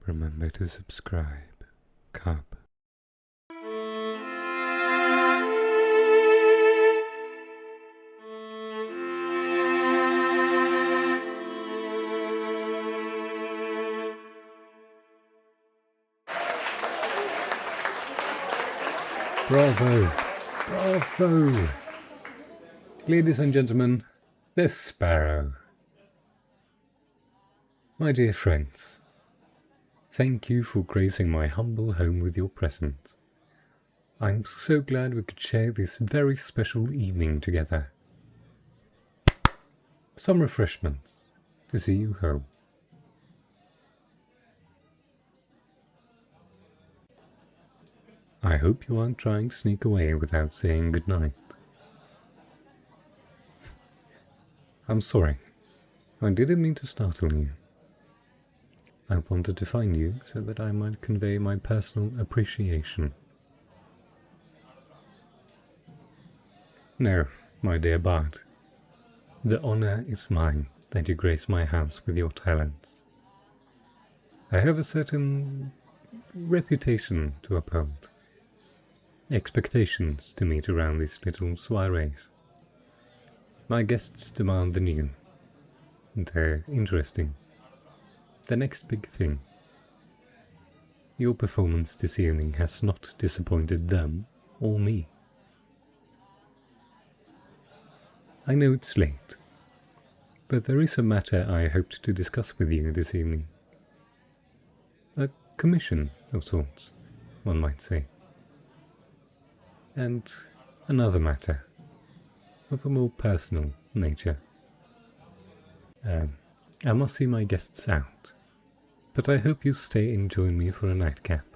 Remember to subscribe. Cup. Bravo! Bravo! Ladies and gentlemen, the Sparrow. My dear friends, thank you for gracing my humble home with your presence. I'm so glad we could share this very special evening together. Some refreshments to see you home. I hope you aren't trying to sneak away without saying goodnight. I'm sorry, I didn't mean to startle you. I wanted to find you so that I might convey my personal appreciation. No, my dear Bart, the honor is mine that you grace my house with your talents. I have a certain reputation to uphold, expectations to meet around these little soirees. My guests demand the new, the interesting, the next big thing. Your performance this evening has not disappointed them or me. I know it's late, but there is a matter I hoped to discuss with you this evening. A commission of sorts, one might say. And another matter, of a more personal nature. I must see my guests out, but I hope you stay and join me for a nightcap.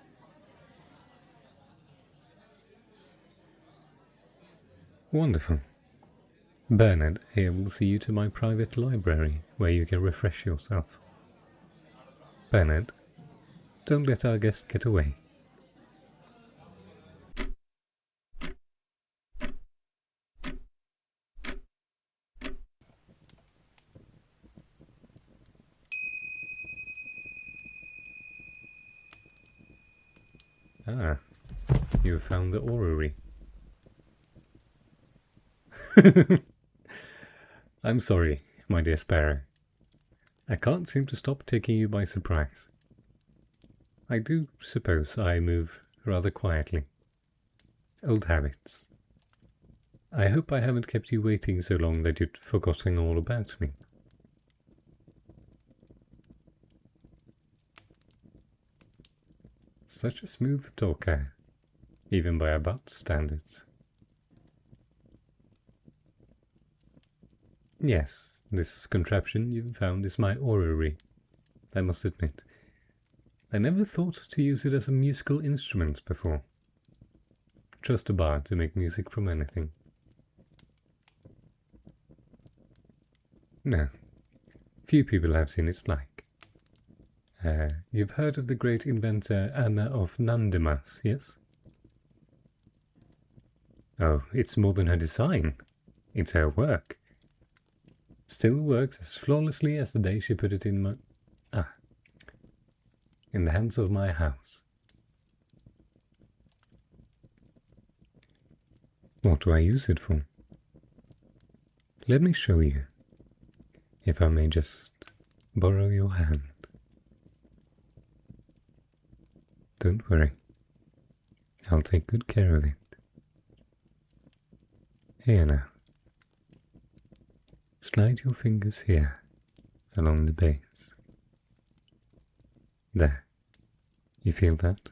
Wonderful. Bernard here will see you to my private library, where you can refresh yourself. Bernard, don't let our guest get away. Ah, you've found the orrery. I'm sorry, my dear Sparrow. I can't seem to stop taking you by surprise. I do suppose I move rather quietly. Old habits. I hope I haven't kept you waiting so long that you'd forgotten all about me. Such a smooth talker, even by Abbott's standards. Yes, this contraption you've found is my orrery, I must admit. I never thought to use it as a musical instrument before. Trust a bard to make music from anything. No, few people have seen its like. You've heard of the great inventor Anna of Nandemas, yes? Oh, it's more than her design. It's her work. Still works as flawlessly as the day she put it in the hands of my house. What do I use it for? Let me show you, if I may just borrow your hand. Don't worry, I'll take good care of it. Here now. Slide your fingers here, along the base. There. You feel that?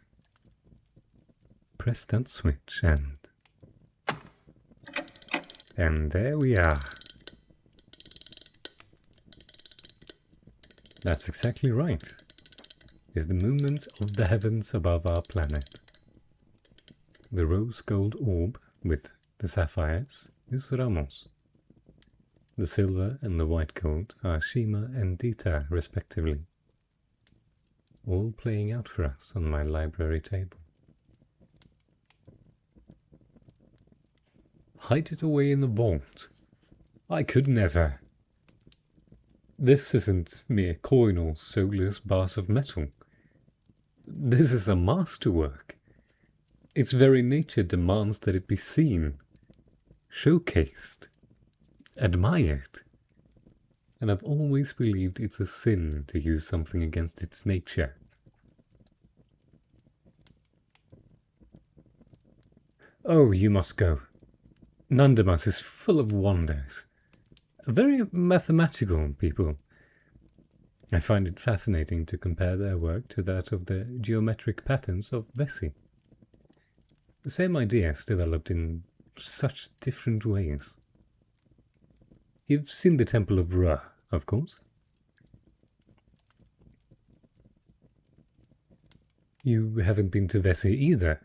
Press that switch and there we are. That's exactly right. Is the movement of the heavens above our planet. The rose gold orb with the sapphires is Ramos. The silver and the white gold are Shima and Dita respectively, all playing out for us on my library table. Hide it away in the vault. I could never. This isn't mere coin or soulless bars of metal. This is a masterwork. Its very nature demands that it be seen, showcased, admired. And I've always believed it's a sin to use something against its nature. Oh, you must go. Nandamas is full of wonders. Very mathematical people. I find it fascinating to compare their work to that of the geometric patterns of Vessi. The same ideas developed in such different ways. You've seen the Temple of Ra, of course? You haven't been to Vessi either?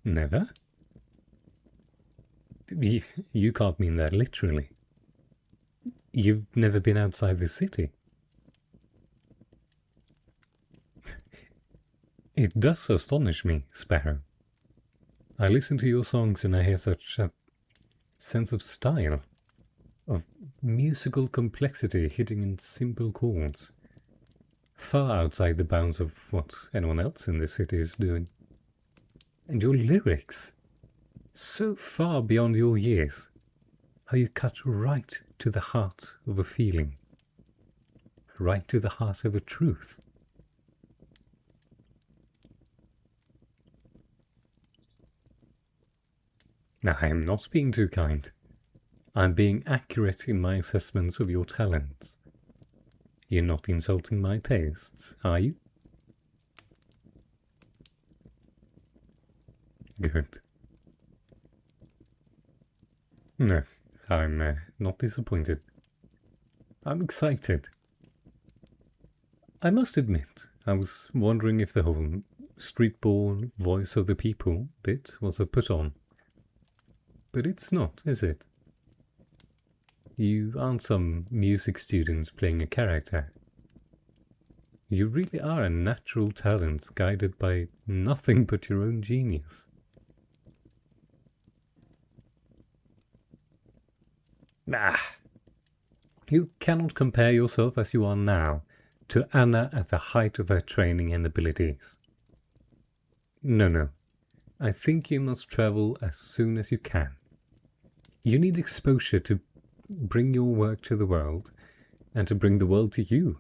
Never? You can't mean that literally. You've never been outside the city? It does astonish me, Sparrow. I listen to your songs and I hear such a sense of style, of musical complexity hitting in simple chords, far outside the bounds of what anyone else in the city is doing. And your lyrics, so far beyond your years, how you cut right to the heart of a feeling, right to the heart of a truth. Now, I am not being too kind. I'm being accurate in my assessments of your talents. You're not insulting my tastes, are you? Good. No, I'm not disappointed. I'm excited. I must admit, I was wondering if the whole street-born voice of the people bit was a put-on. But it's not, is it? You aren't some music students playing a character. You really are a natural talent guided by nothing but your own genius. Ah! You cannot compare yourself as you are now to Anna at the height of her training and abilities. No. I think you must travel as soon as you can. You need exposure to bring your work to the world, and to bring the world to you.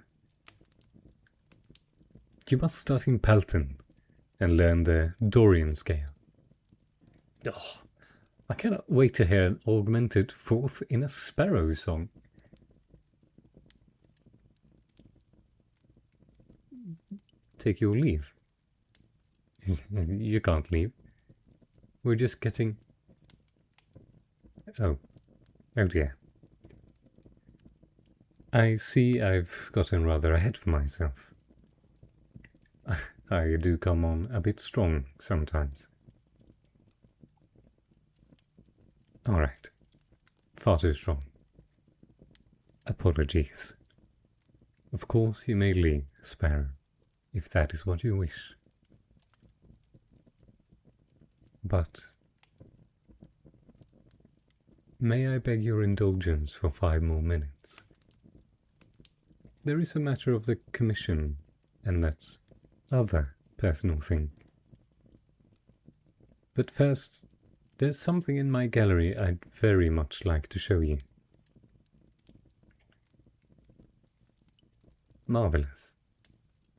You must start in Pelton, and learn the Dorian scale. Oh, I cannot wait to hear an augmented fourth in a sparrow song. Take your leave. You can't leave. We're just getting... Oh dear. I see I've gotten rather ahead of myself. I do come on a bit strong sometimes. Alright. Far too strong. Apologies. Of course you may leave, Sparrow, if that is what you wish. But may I beg your indulgence for 5 more minutes? There is a matter of the commission and that other personal thing. But first, there's something in my gallery I'd very much like to show you. Marvelous.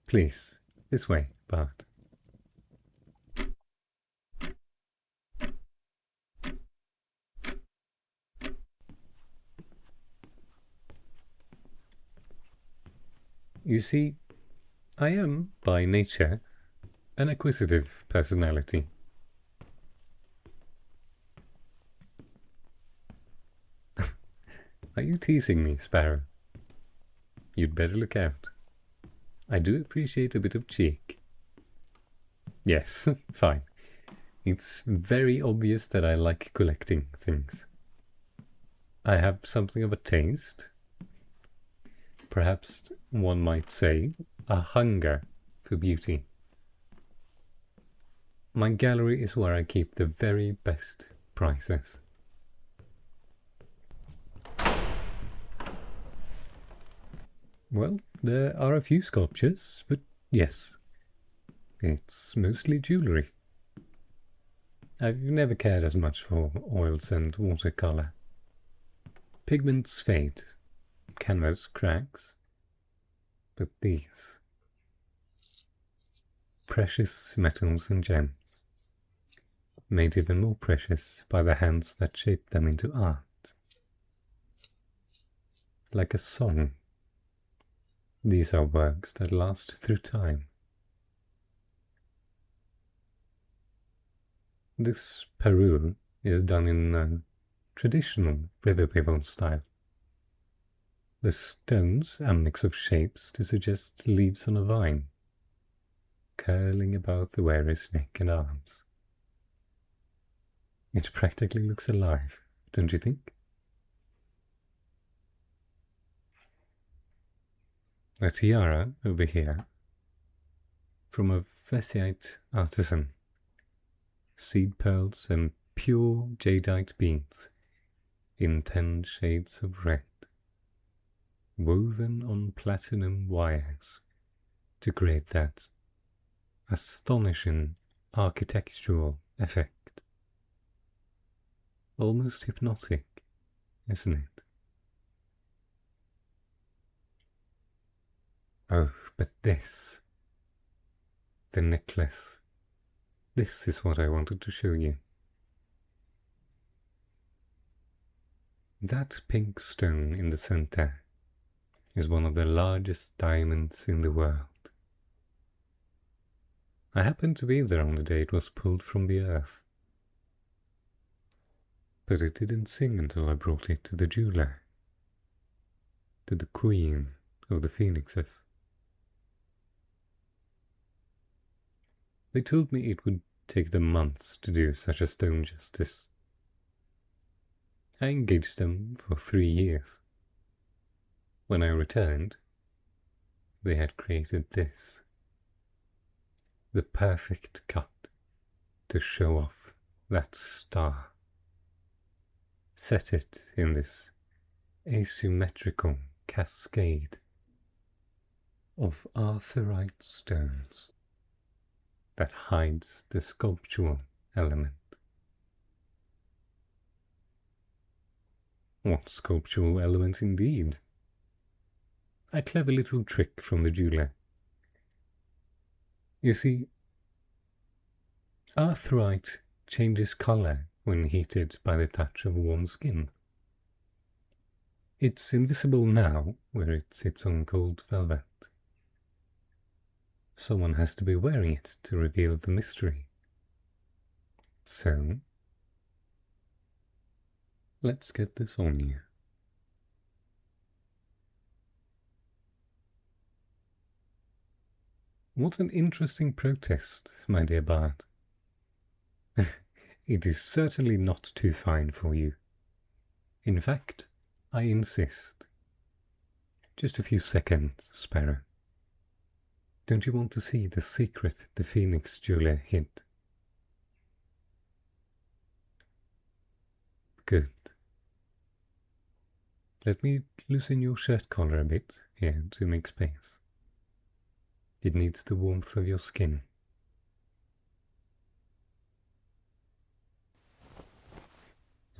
Please, this way, Bart. You see, I am, by nature, an acquisitive personality. Are you teasing me, Sparrow? You'd better look out. I do appreciate a bit of cheek. Yes, fine. It's very obvious that I like collecting things. I have something of a taste. Perhaps one might say a hunger for beauty. My gallery is where I keep the very best prizes. Well, there are a few sculptures, but yes, it's mostly jewellery. I've never cared as much for oils and watercolour. Pigments fade, canvas cracks, but these precious metals and gems, made even more precious by the hands that shaped them into art. Like a song, these are works that last through time. This parure is done in a traditional river bevel style. The stones are a mix of shapes to suggest leaves on a vine, curling about the wearer's neck and arms. It practically looks alive, don't you think? A tiara over here, from a Vesiite artisan. Seed pearls and pure jadeite beads in 10 shades of red, woven on platinum wires to create that astonishing architectural effect. Almost hypnotic, isn't it? Oh, but this, the necklace, this is what I wanted to show you. That pink stone in the center is one of the largest diamonds in the world. I happened to be there on the day it was pulled from the earth, but it didn't sing until I brought it to the jeweler, to the queen of the phoenixes. They told me it would take them months to do such a stone justice. I engaged them for 3 years. When I returned, they had created this, the perfect cut to show off that star. Set it in this asymmetrical cascade of arthurite stones that hides the sculptural element. What sculptural element indeed? A clever little trick from the jeweler. You see, arthurite changes colour when heated by the touch of warm skin. It's invisible now where it sits on cold velvet. Someone has to be wearing it to reveal the mystery. So, let's get this on you. What an interesting protest, my dear Bart. It is certainly not too fine for you. In fact, I insist. Just a few seconds, Sparrow. Don't you want to see the secret the Phoenix jeweler hid? Good. Let me loosen your shirt collar a bit here to make space. It needs the warmth of your skin.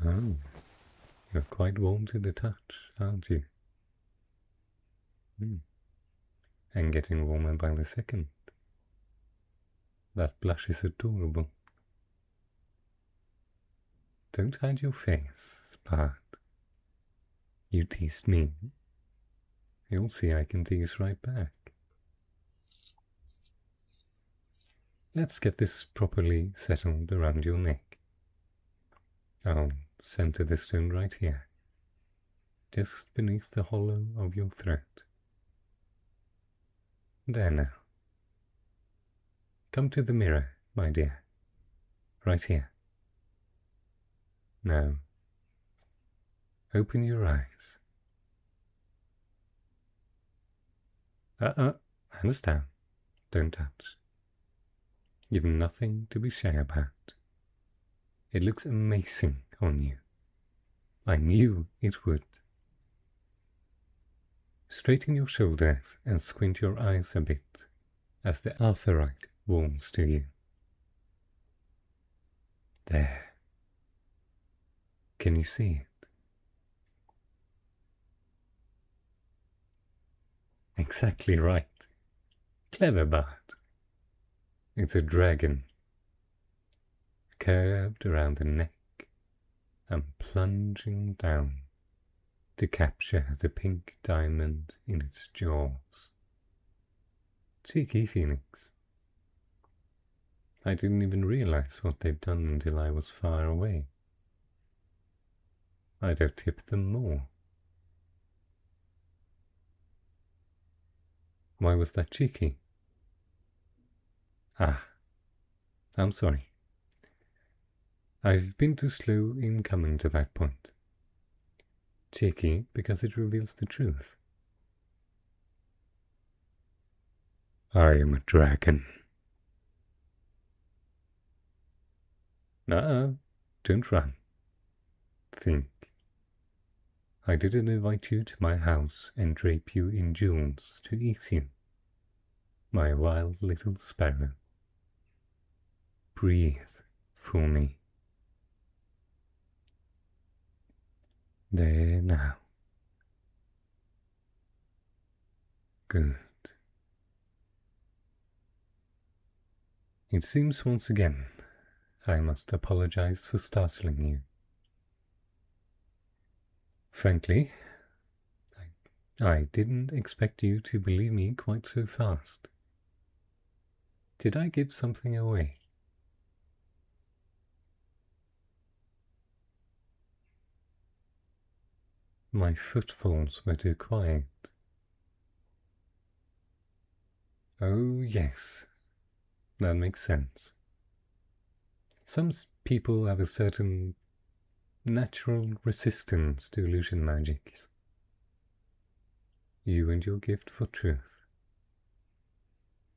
Oh, you're quite warm to the touch, aren't you? And getting warmer by the second. That blush is adorable. Don't hide your face, Bart. You teased me. You'll see I can tease right back. Let's get this properly settled around your neck. I'll center the stone right here, just beneath the hollow of your throat. There now. Come to the mirror, my dear. Right here. Now, open your eyes. Hands down. Don't touch. You've nothing to be shy about. It looks amazing on you. I knew it would. Straighten your shoulders and squint your eyes a bit as the Arthurite warms to you. There. Can you see it? Exactly right. Clever bird. It's a dragon, curved around the neck and plunging down to capture the pink diamond in its jaws. Cheeky phoenix. I didn't even realize what they'd done until I was far away. I'd have tipped them more. Why was that cheeky? Ah, I'm sorry. I've been too slow in coming to that point. Cheeky because it reveals the truth. I am a dragon. Don't run. Think. I didn't invite you to my house and drape you in jewels to eat you, my wild little sparrow. Breathe for me. There now. Good. It seems once again I must apologize for startling you. Frankly, I didn't expect you to believe me quite so fast. Did I give something away? My footfalls were too quiet. Oh, yes, that makes sense. Some people have a certain natural resistance to illusion magic. You and your gift for truth.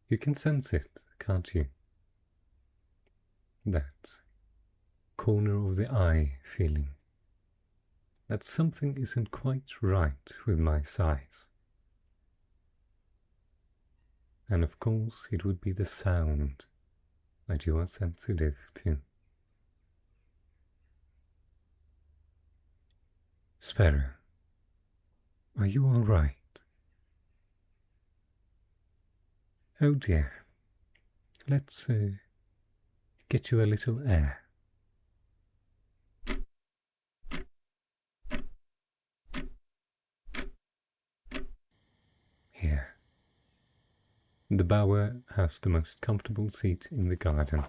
You can sense it, can't you? That corner of the eye feeling. That something isn't quite right with my size. And of course it would be the sound that you are sensitive to. Sparrow, are you all right? Oh dear, let's get you a little air. Here. The bower has the most comfortable seat in the garden.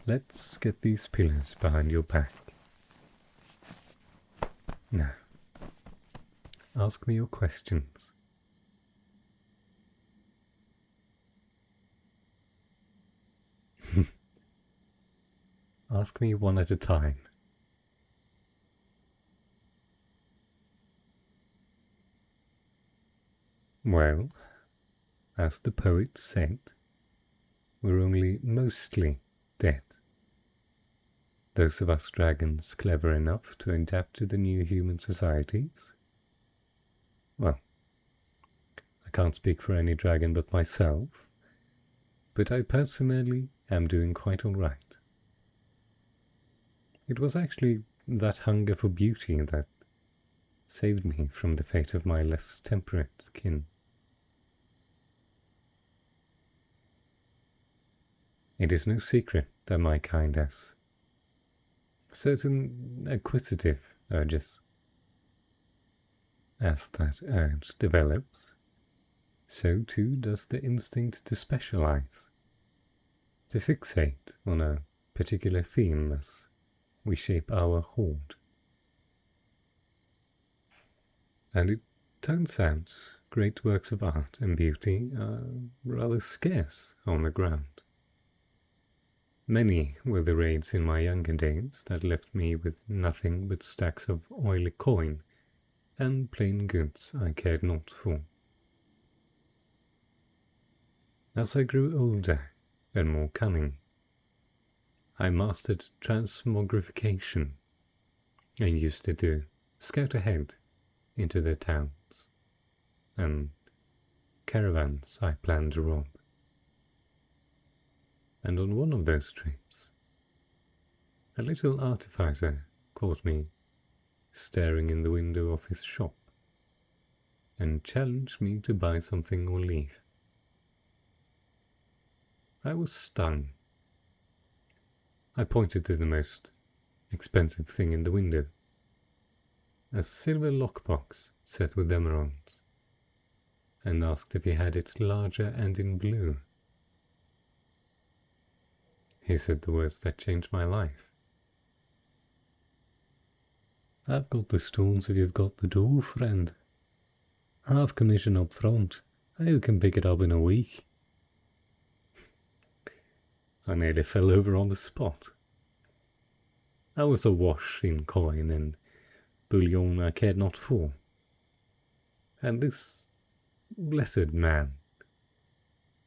Let's get these pillows behind your back. Now, ask me your questions. Ask me one at a time. Well, as the poet said, we're only mostly dead. Those of us dragons clever enough to adapt to the new human societies? Well, I can't speak for any dragon but myself, but I personally am doing quite all right. It was actually that hunger for beauty that saved me from the fate of my less temperate kin. It is no secret that my kind has certain acquisitive urges. As that urge develops, so too does the instinct to specialize, to fixate on a particular theme as we shape our hoard. And it turns out great works of art and beauty are rather scarce on the ground. Many were the raids in my younger days that left me with nothing but stacks of oily coin and plain goods I cared not for. As I grew older and more cunning, I mastered transmogrification and used it to scout ahead into the towns and caravans I planned to rob. And on one of those trips, a little artificer caught me staring in the window of his shop and challenged me to buy something or leave. I was stung. I pointed to the most expensive thing in the window, a silver lockbox set with emeralds, and asked if he had it larger and in blue. He said the words that changed my life. "I've got the stones if you've got the dough, friend. Half commission up front. You can pick it up in a week." I nearly fell over on the spot. I was awash in coin and bullion I cared not for. And this blessed man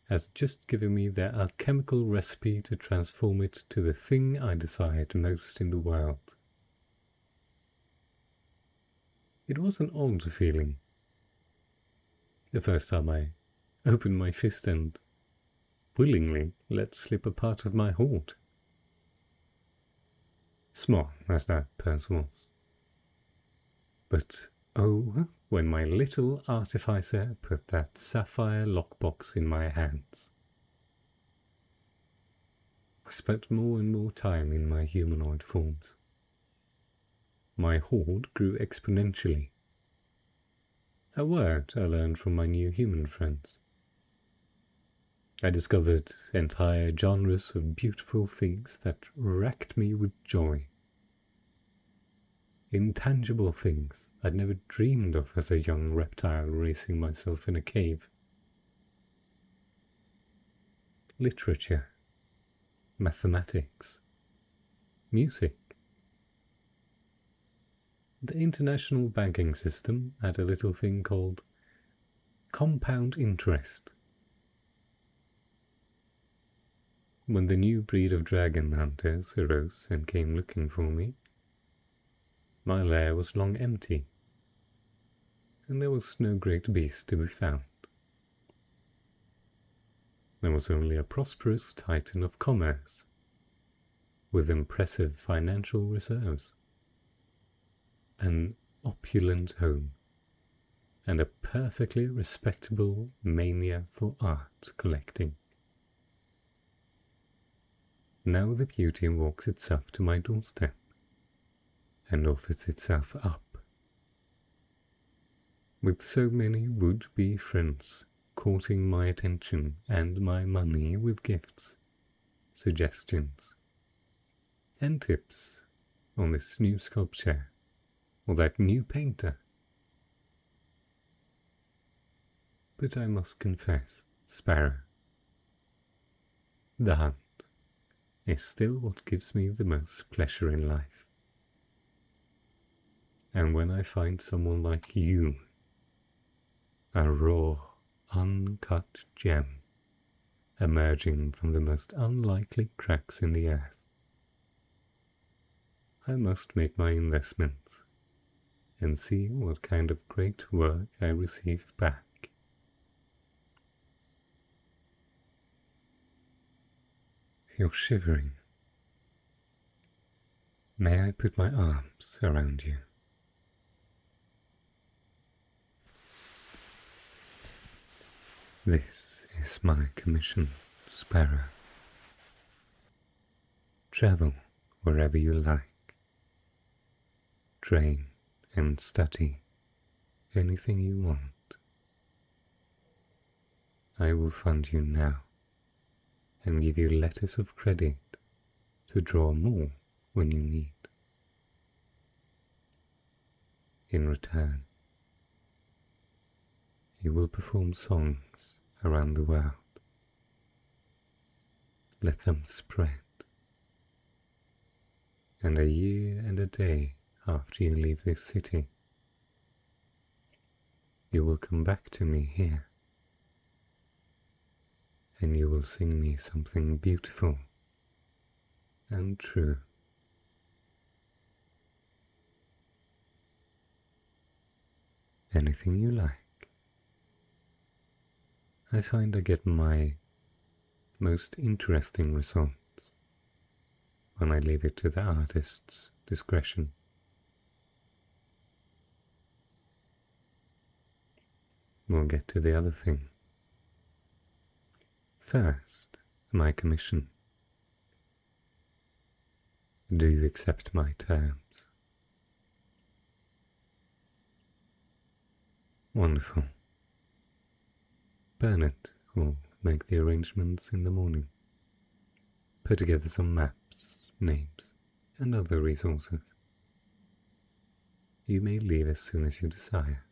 has just given me the alchemical recipe to transform it to the thing I desired most in the world. It was an odd feeling. The first time I opened my fist and willingly let slip a part of my hoard. Small as that purse was. But oh, when my little artificer put that sapphire lockbox in my hands. I spent more and more time in my humanoid forms. My hoard grew exponentially. A word I learned from my new human friends. I discovered entire genres of beautiful things that racked me with joy. Intangible things I'd never dreamed of as a young reptile racing myself in a cave. Literature, mathematics, music. The international banking system had a little thing called compound interest. When the new breed of dragon hunters arose and came looking for me, my lair was long empty, and there was no great beast to be found. There was only a prosperous titan of commerce, with impressive financial reserves, an opulent home, and a perfectly respectable mania for art collecting. Now the beauty walks itself to my doorstep, and offers itself up. With so many would-be friends courting my attention and my money with gifts, suggestions, and tips on this new sculpture or that new painter. But I must confess, Sparrow, the hunt is still what gives me the most pleasure in life. And when I find someone like you, a raw, uncut gem, emerging from the most unlikely cracks in the earth, I must make my investments and see what kind of great work I receive back. You're shivering. May I put my arms around you? This is my commission, Sparrow. Travel wherever you like. Train and study anything you want. I will fund you now and give you letters of credit to draw more when you need. In return, you will perform songs around the world. Let them spread. And a year and a day after you leave this city, you will come back to me here, and you will sing me something beautiful and true. Anything you like. I find I get my most interesting results when I leave it to the artist's discretion. We'll get to the other thing. First, my commission. Do you accept my terms? Wonderful. Bernard will make the arrangements in the morning. Put together some maps, names, and other resources. You may leave as soon as you desire.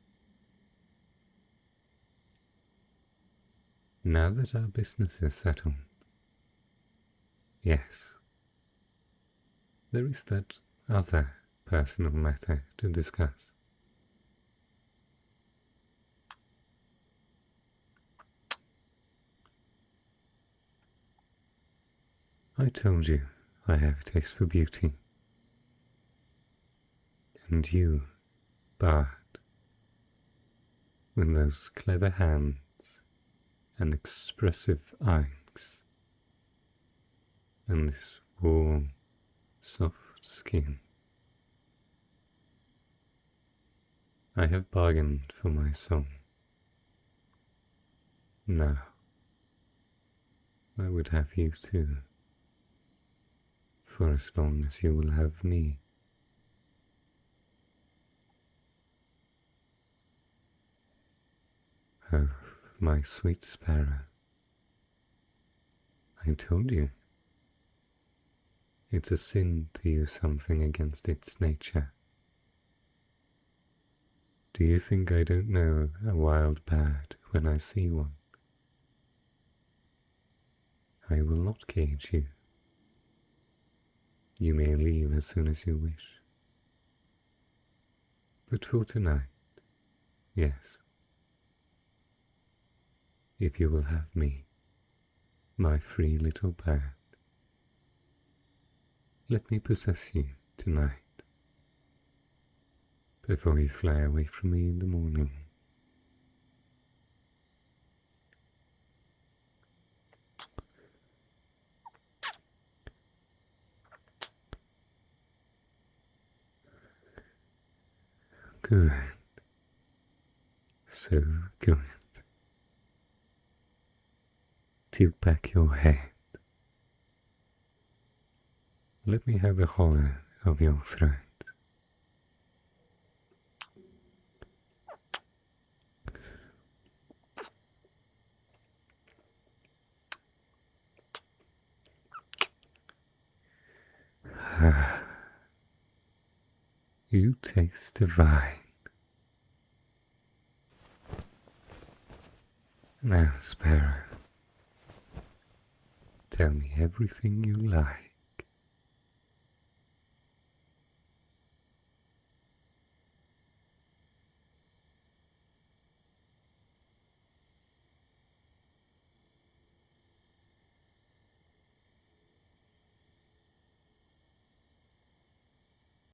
Now that our business is settled, yes, there is that other personal matter to discuss. I told you I have a taste for beauty. And you, Bard, with those clever hands and expressive eyes, and this warm, soft skin. I have bargained for my soul. Now, I would have you too, for as long as you will have me. Oh, my sweet sparrow, I told you, it's a sin to use something against its nature. Do you think I don't know a wild bird when I see one? I will not cage you. You may leave as soon as you wish. But for tonight, yes. If you will have me, my free little bird, let me possess you tonight, before you fly away from me in the morning. Good. So good. Tilt back your head. Let me have the hollow of your throat. You taste divine. Now, Sparrow, tell me everything you like.